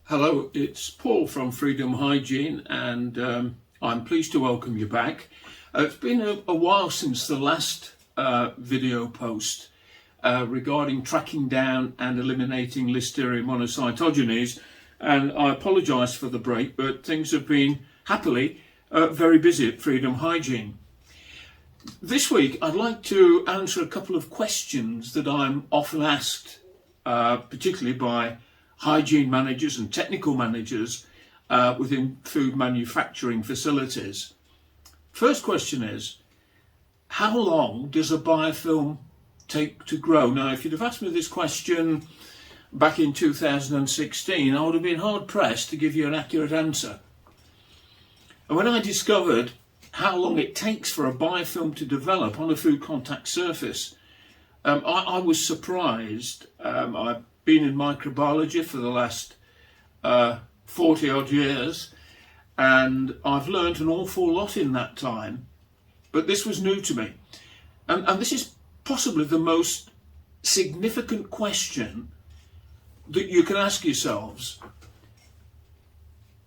Hello, it's Paul from Freedom Hygiene, and I'm pleased to welcome you back. It's been a while since the last video post regarding tracking down and eliminating Listeria monocytogenes, and I apologise for the break, but things have been, happily, very busy at Freedom Hygiene. This week I'd like to answer a couple of questions that I'm often asked, particularly by hygiene managers and technical managers within food manufacturing facilities. First question is, how long does a biofilm take to grow? Now, if you'd have asked me this question back in 2016, I would have been hard pressed to give you an accurate answer. And when I discovered how long it takes for a biofilm to develop on a food contact surface, I was surprised. I've been in microbiology for the last 40 odd years, and I've learned an awful lot in that time, but this was new to me. And this is possibly the most significant question that you can ask yourselves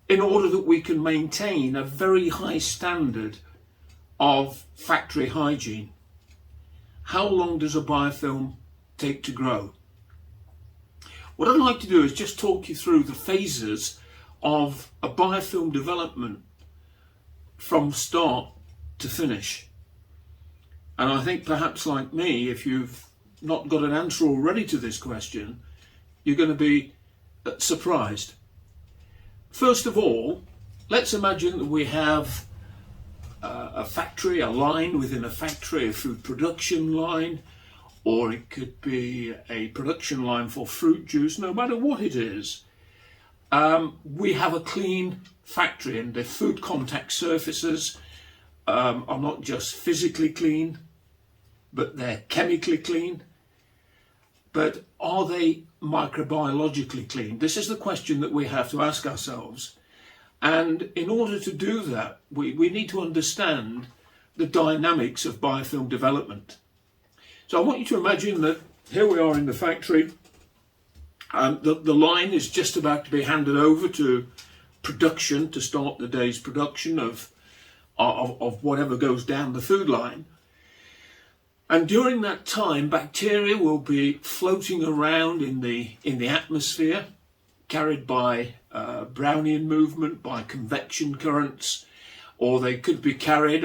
in order that we can maintain a very high standard of factory hygiene. How long does a biofilm take to grow? What I'd like to do is just talk you through the phases of a biofilm development from start to finish. And I think perhaps like me, if you've not got an answer already to this question, you're going to be surprised. First of all, let's imagine that we have a factory, a line within a factory, a food production line, or it could be a production line for fruit juice. No matter what it is, we have a clean factory, and the food contact surfaces are not just physically clean, but they're chemically clean. But are they microbiologically clean? This is the question that we have to ask ourselves. And in order to do that, we need to understand the dynamics of biofilm development. So I want you to imagine that here we are in the factory. The line is just about to be handed over to production to start the day's production of whatever goes down the food line. And during that time, bacteria will be floating around in the atmosphere, carried by Brownian movement, by convection currents, or they could be carried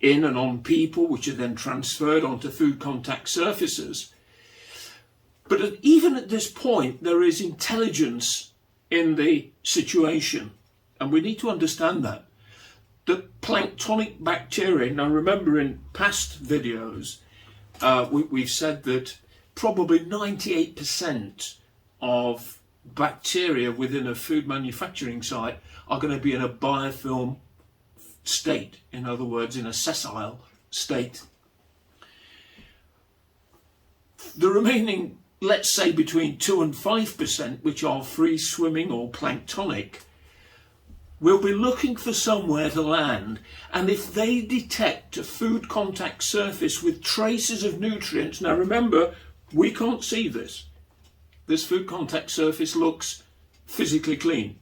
in and on people, which are then transferred onto food contact surfaces. But even at this point, there is intelligence in the situation, and we need to understand that. The planktonic bacteria, now remember in past videos, we've said that probably 98% of bacteria within a food manufacturing site are going to be in a biofilm state, in other words, in a sessile state. The remaining, let's say between 2 and 5%, which are free swimming or planktonic, will be looking for somewhere to land, and if they detect a food contact surface with traces of nutrients, now remember, we can't see this. This food contact surface looks physically clean.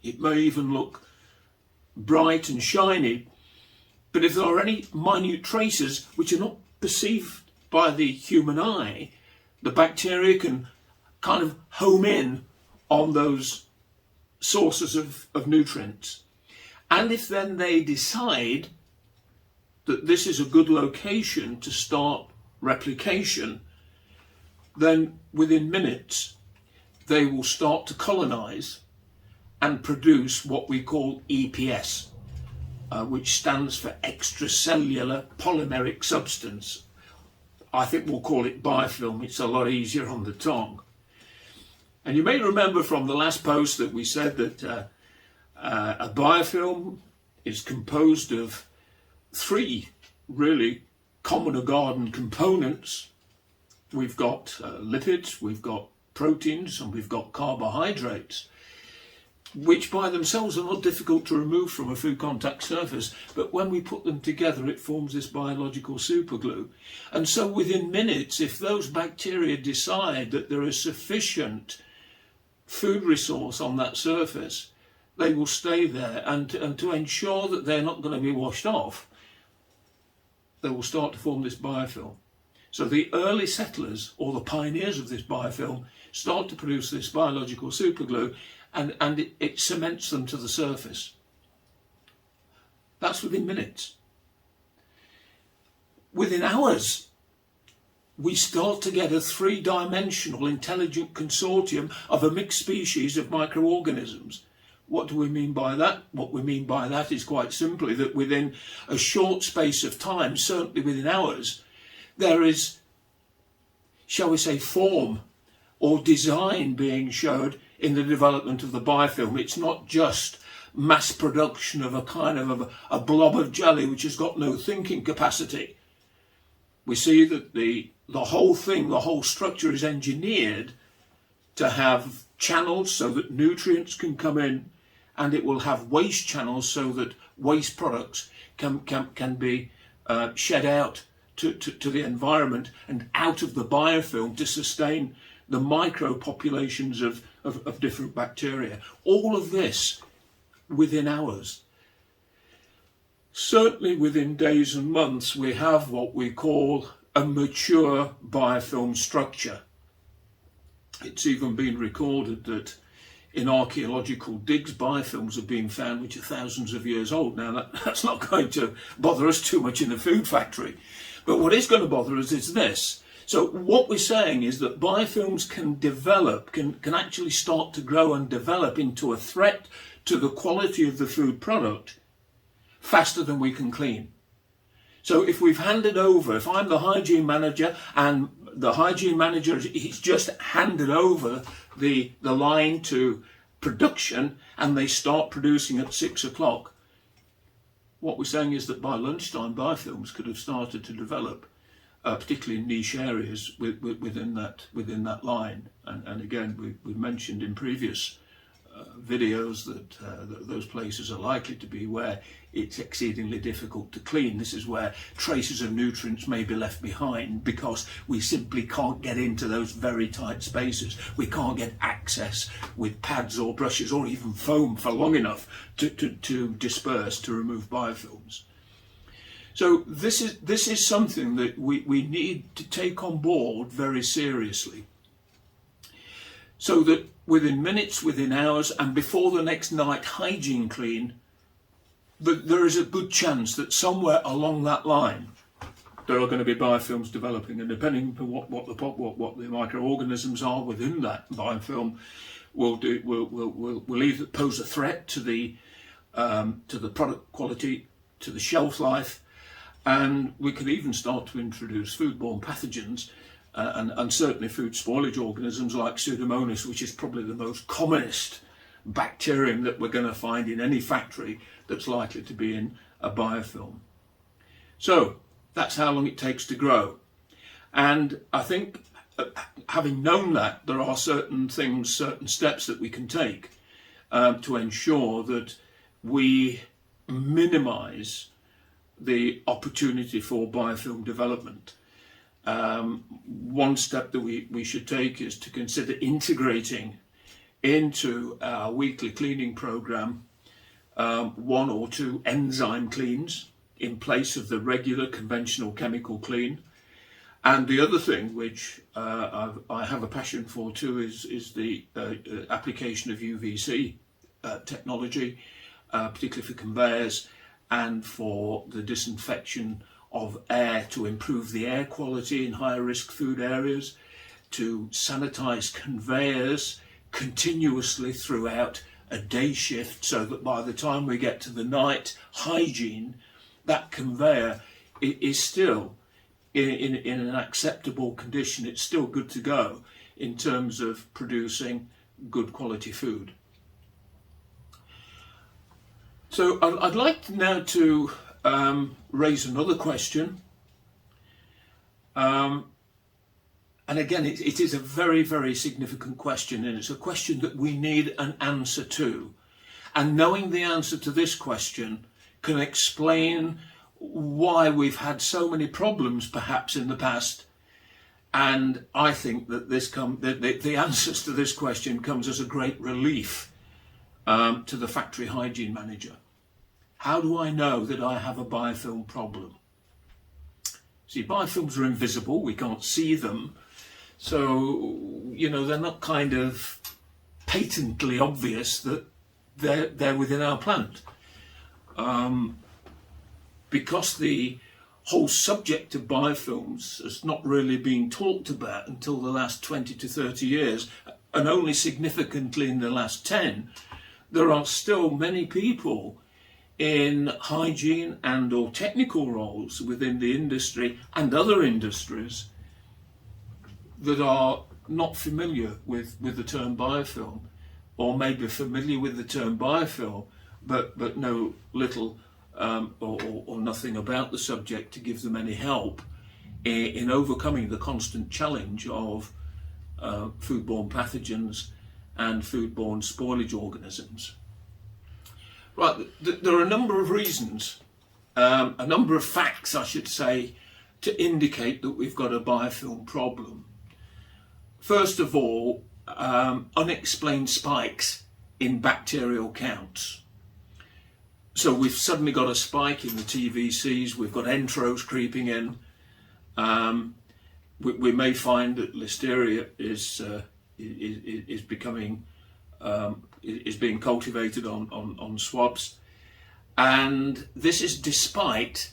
It may even look bright and shiny, but if there are any minute traces which are not perceived by the human eye, the bacteria can kind of home in on those sources of nutrients. And if then they decide that this is a good location to start replication, then within minutes they will start to colonise and produce what we call EPS, which stands for extracellular polymeric substance. I think we'll call it biofilm, it's a lot easier on the tongue. And you may remember from the last post that we said that a biofilm is composed of 3 really common or garden components. We've got lipids, we've got proteins, and we've got carbohydrates, which by themselves are not difficult to remove from a food contact surface, but when we put them together it forms this biological superglue. And so within minutes, if those bacteria decide that there is sufficient food resource on that surface, they will stay there, and to ensure that they're not going to be washed off, they will start to form this biofilm. So the early settlers, or the pioneers of this biofilm, start to produce this biological superglue, and it cements them to the surface. That's within minutes. Within hours, we start to get a three-dimensional intelligent consortium of a mixed species of microorganisms. What do we mean by that? What we mean by that is quite simply that within a short space of time, certainly within hours, there is, shall we say, form or design being showed in the development of the biofilm. It's not just mass production of a kind of a blob of jelly which has got no thinking capacity. We see that the whole thing, the whole structure is engineered to have channels so that nutrients can come in, and it will have waste channels so that waste products can be shed out to the environment and out of the biofilm to sustain the micro populations of different bacteria. All of this within hours. Certainly within days and months, we have what we call a mature biofilm structure. It's even been recorded that in archaeological digs, biofilms have been found which are thousands of years old. Now, that's not going to bother us too much in the food factory. But what is going to bother us is this. So what we're saying is that biofilms can develop, can actually start to grow and develop into a threat to the quality of the food product faster than we can clean. So if we've handed over, if I'm the hygiene manager and the hygiene manager is just handed over the line to production and they start producing at 6 o'clock, what we're saying is that by lunchtime biofilms could have started to develop, particularly in niche areas within that line. And again, we mentioned in previous videos that those places are likely to be where it's exceedingly difficult to clean. This is where traces of nutrients may be left behind because we simply can't get into those very tight spaces. We can't get access with pads or brushes or even foam for long enough to disperse, to remove biofilms. So this is something that we need to take on board very seriously, so that within minutes, within hours, and before the next night hygiene clean, there is a good chance that somewhere along that line there are going to be biofilms developing, and depending on what the microorganisms are within that biofilm will either pose a threat to the product quality, to the shelf life, and we can even start to introduce foodborne pathogens. And certainly food spoilage organisms like Pseudomonas, which is probably the most commonest bacterium that we're going to find in any factory that's likely to be in a biofilm. So that's how long it takes to grow. And I think having known that, there are certain things, certain steps that we can take to ensure that we minimize the opportunity for biofilm development. One step that we should take is to consider integrating into our weekly cleaning program 1 or 2 enzyme cleans in place of the regular conventional chemical clean. And the other thing which I have a passion for too is the application of UVC technology, particularly for conveyors and for the disinfection of air, to improve the air quality in higher risk food areas, to sanitize conveyors continuously throughout a day shift, so that by the time we get to the night hygiene, that conveyor is still in an acceptable condition. It's still good to go in terms of producing good quality food. So I'd like now to raise another question, and again it is a very, very significant question, and it's a question that we need an answer to, and knowing the answer to this question can explain why we've had so many problems perhaps in the past, And I think that the answers to this question comes as a great relief to the factory hygiene manager. How do I know that I have a biofilm problem? See, biofilms are invisible, we can't see them, so they're not kind of patently obvious that they're within our plant. Because the whole subject of biofilms has not really been talked about until the last 20 to 30 years, and only significantly in the last 10, there are still many people in hygiene and or technical roles within the industry and other industries that are not familiar with the term biofilm, or maybe familiar with the term biofilm but know little or nothing about the subject to give them any help in overcoming the constant challenge of foodborne pathogens and foodborne spoilage organisms. Right, there are a number of reasons, a number of facts I should say, to indicate that we've got a biofilm problem. First of all, unexplained spikes in bacterial counts. So we've suddenly got a spike in the TVCs, we've got entros creeping in. We may find that listeria is becoming is being cultivated on swabs, and this is despite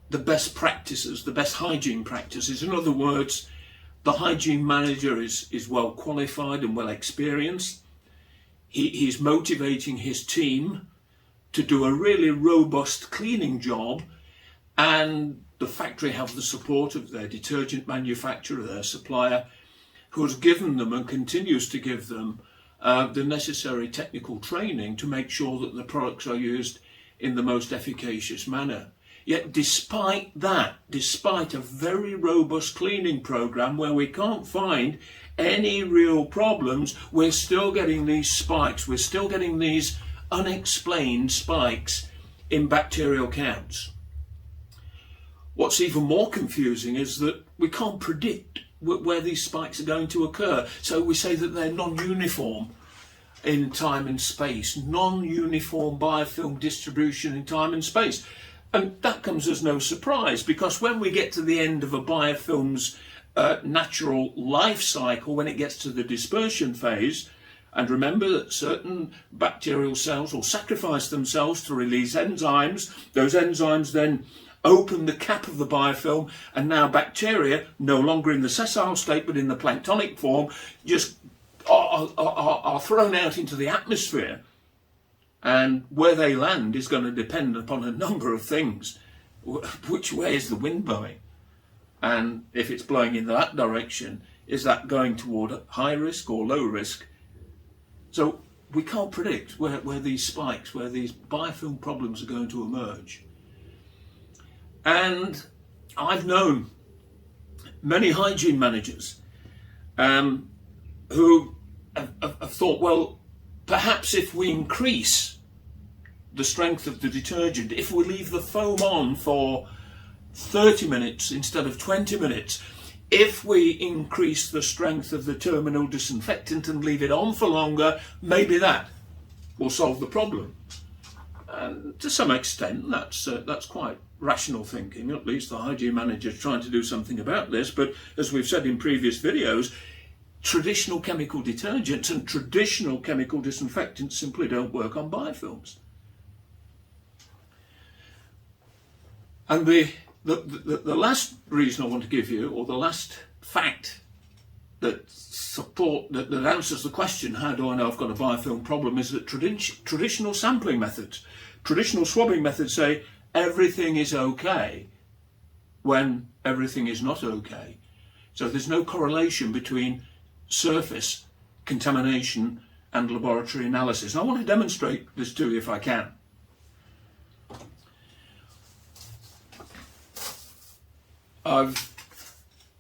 the best practices, the best hygiene practices. In other words, the hygiene manager is well qualified and well experienced. He's motivating his team to do a really robust cleaning job, and the factory have the support of their detergent manufacturer, their supplier, who has given them and continues to give them the necessary technical training to make sure that the products are used in the most efficacious manner. Yet despite that, despite a very robust cleaning program where we can't find any real problems, we're still getting these spikes, we're still getting these unexplained spikes in bacterial counts. What's even more confusing is that we can't predict where these spikes are going to occur. So we say that they're non-uniform in time and space, non-uniform biofilm distribution in time and space. And that comes as no surprise, because when we get to the end of a biofilm's natural life cycle, when it gets to the dispersion phase, and remember that certain bacterial cells will sacrifice themselves to release enzymes, those enzymes then open the cap of the biofilm, and now bacteria, no longer in the sessile state but in the planktonic form, just are thrown out into the atmosphere. And where they land is going to depend upon a number of things. Which way is the wind blowing? And if it's blowing in that direction, is that going toward high risk or low risk? So we can't predict where these spikes, where these biofilm problems are going to emerge. And I've known many hygiene managers who have thought, well, perhaps if we increase the strength of the detergent, if we leave the foam on for 30 minutes instead of 20 minutes, if we increase the strength of the terminal disinfectant and leave it on for longer, maybe that will solve the problem. And to some extent, that's quite rational thinking. At least the hygiene manager is trying to do something about this. But as we've said in previous videos, traditional chemical detergents and traditional chemical disinfectants simply don't work on biofilms. And the last reason I want to give you, or the last fact that answers the question, how do I know I've got a biofilm problem, is that traditional sampling methods, traditional swabbing methods say everything is okay when everything is not okay. So there's no correlation between surface contamination and laboratory analysis. And I want to demonstrate this to you if I can. I've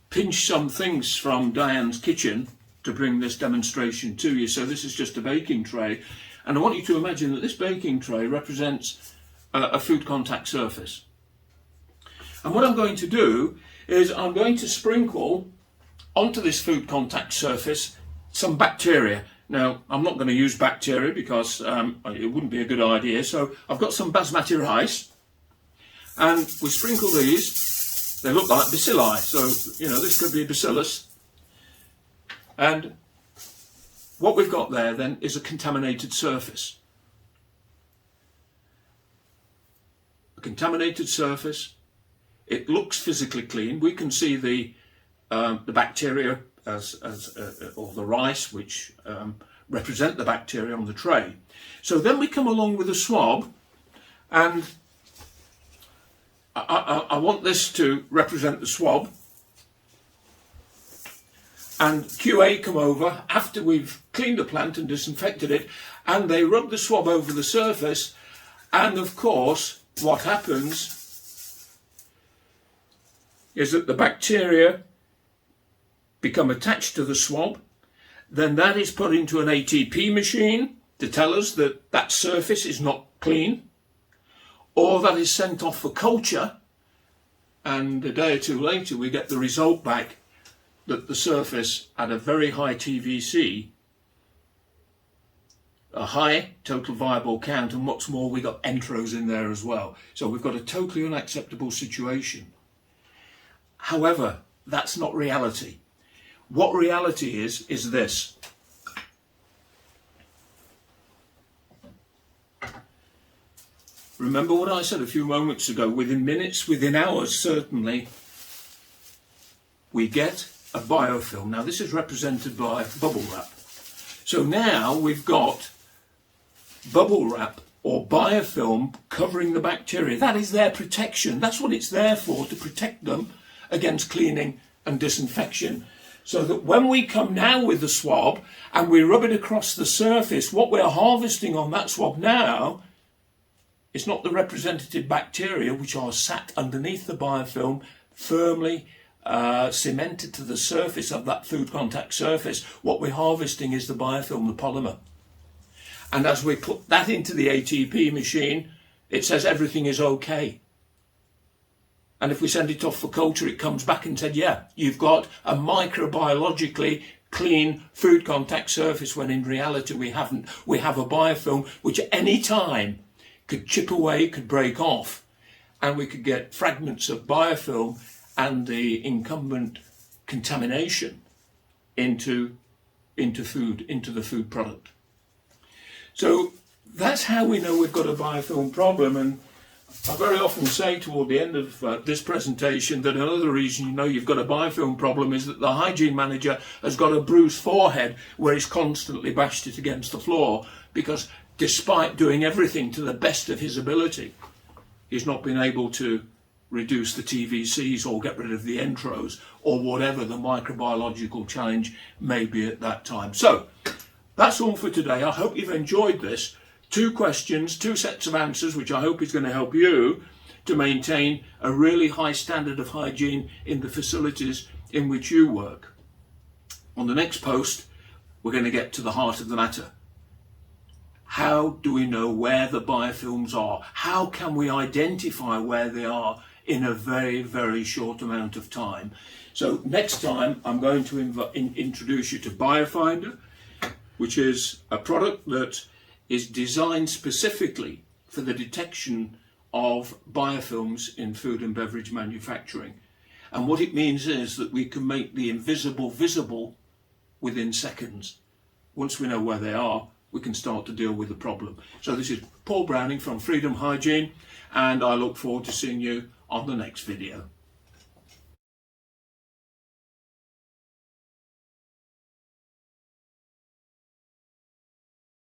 pinched some things from Diane's kitchen to bring this demonstration to you. So this is just a baking tray, and I want you to imagine that this baking tray represents a food contact surface. And what I'm going to do is I'm going to sprinkle onto this food contact surface some bacteria. Now, I'm not going to use bacteria because it wouldn't be a good idea. So I've got some basmati rice, and we sprinkle these. They look like bacilli, so you know this could be a bacillus. And what we've got there then is a contaminated surface. A contaminated surface. It looks physically clean. We can see the bacteria or the rice, which represent the bacteria on the tray. So then we come along with a swab, and I want this to represent the swab. And QA come over after we've cleaned the plant and disinfected it, and they rub the swab over the surface, and of course what happens is that the bacteria become attached to the swab. Then that is put into an ATP machine to tell us that that surface is not clean, or that is sent off for culture, and a day or two later we get the result back that the surface had a very high TVC, a high total viable count, and what's more, we got entros in there as well. So we've got a totally unacceptable situation. However, that's not reality. What reality is this. Remember what I said a few moments ago, within minutes, within hours certainly, we get a biofilm. Now this is represented by bubble wrap. So now we've got bubble wrap or biofilm covering the bacteria. That is their protection. That's what it's there for, to protect them against cleaning and disinfection. So that when we come now with the swab and we rub it across the surface, what we're harvesting on that swab now is not the representative bacteria, which are sat underneath the biofilm, firmly cemented to the surface of that food contact surface. What we're harvesting is the biofilm, the polymer. And as we put that into the ATP machine, it says everything is okay. And if we send it off for culture, it comes back and said, yeah, you've got a microbiologically clean food contact surface, when in reality we haven't. We have a biofilm which at any time could chip away, could break off, and we could get fragments of biofilm and the incumbent contamination into food, into the food product. So that's how we know we've got a biofilm problem. And I very often say toward the end of this presentation that another reason you know you've got a biofilm problem is that the hygiene manager has got a bruised forehead where he's constantly bashed it against the floor, because despite doing everything to the best of his ability, he's not been able to reduce the TVCs or get rid of the entros or whatever the microbiological challenge may be at that time. So that's all for today. I hope you've enjoyed this. 2 questions, 2 sets of answers, which I hope is going to help you to maintain a really high standard of hygiene in the facilities in which you work. On the next post, we're going to get to the heart of the matter. How do we know where the biofilms are? How can we identify where they are in a very, very short amount of time? So next time I'm going to introduce you to BioFinder, which is a product that is designed specifically for the detection of biofilms in food and beverage manufacturing. And what it means is that we can make the invisible visible within seconds. Once we know where they are, we can start to deal with the problem. So this is Paul Browning from Freedom Hygiene, and I look forward to seeing you on the next video.